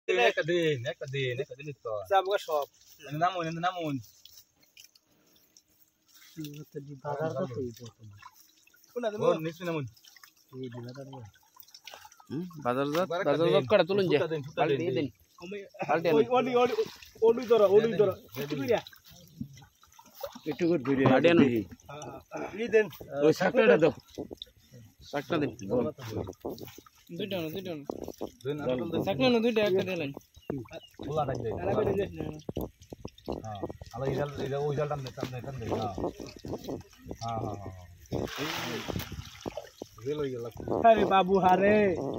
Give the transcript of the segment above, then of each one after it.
একটা দিন তো যাবো সব নামুন বাজার কত কোনা দেব নিচে নামুন এই দিবাদার বাজার করে তুলুন যে পাল্টি দিন ওলি ধরা একটু কইরা একটু করে ধরে হাডিয়া নই ই দেন ওই সাকটা দাও সাকটা দিন দুইটা না দিন সাকনা না দুইটা একটা দিলেন খোলা ডাক দে আলা করে দে হ্যাঁ আলা ইজাল ওই জালটা টান দে হ্যাঁ রে লই গেল আরে বাবু হারে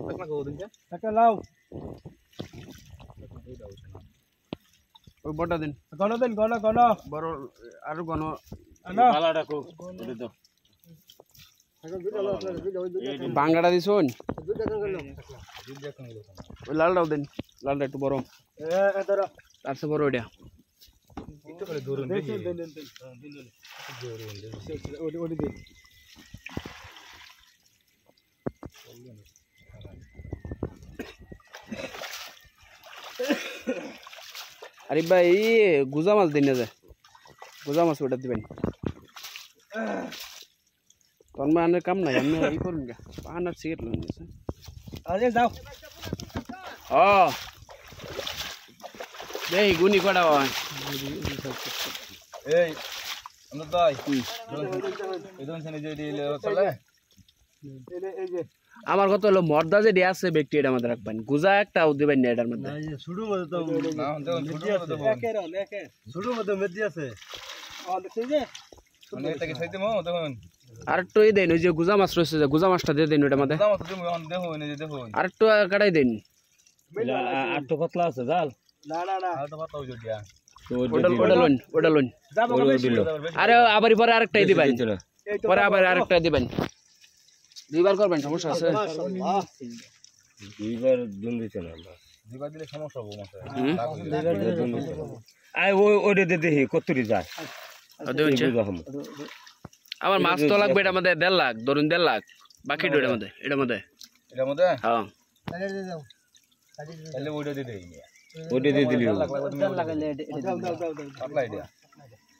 টাকা কো দিন টাকা লাও ওই বড়টা দিন গণ দেন গণ বড় আর গণ না বালাটা কো ওরে দাও বাঙ্গাটা দিছুন ওই লালটাও দেন লালটা একটু বড় ধরো তার চেয়ে বড় ওইটা একটু করে দূর দেন ওডি দে আরে ভাই গুজা মাছ দিন না যায় গুজা মাছ ওটা দিবেন তখন আনের কাম নাই আমি এই করুন গা পাহানার সিগারেট লোন দিয়েছে আরে যাও ও দেই গুনি কটা হয় এই আমরা তাই এদন সনে যে দিলে চলে এই যে আমার কত হলো মর্দা যে ডে আছে ব্যক্তি এটা আমাদের রাখবেন গুজা একটা দিবেন না এটার মধ্যে শুরু মধ্যে তো না দেখুন শুরু মধ্যে মেদি আছে দেখছি যে মানে এটাকে সাইতে মো দেখুন আর একটু এই দেন ওই যে গুজা মাছ রয়েছে যে গুজা মাছটা দিয়ে দেন ওটার মধ্যে দাম তো তুমি দেখুন এই যে দেখুন আর একটু কাটাই দেন আর তো পাতলা আছে জাল না আর তো পাতা হইছে দিয়া ওটা লোন যাবো আরে আবার পরে আরেকটাই দিবেন পরে আবার আরেকটাই দিবেন দুইবার করবেন সমস্যা আছে দুইবার দুন দিতে না দুইবার দিলে সমস্যা হবে মাছে আই ওইটা দে দেখি কতরি যায় আমার মাছ তো লাগবে এটার মধ্যে 1.5 লাখ ধরুন 1.5 লাখ বাকি এটার মধ্যে হ্যাঁ তাহলে ওইটা দিয়ে দেই ওইটা দিয়ে দিলি পাতলা আইডিয়া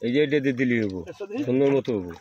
এই যে এটা দিয়ে দিলি হবো সুন্দর মতো হবো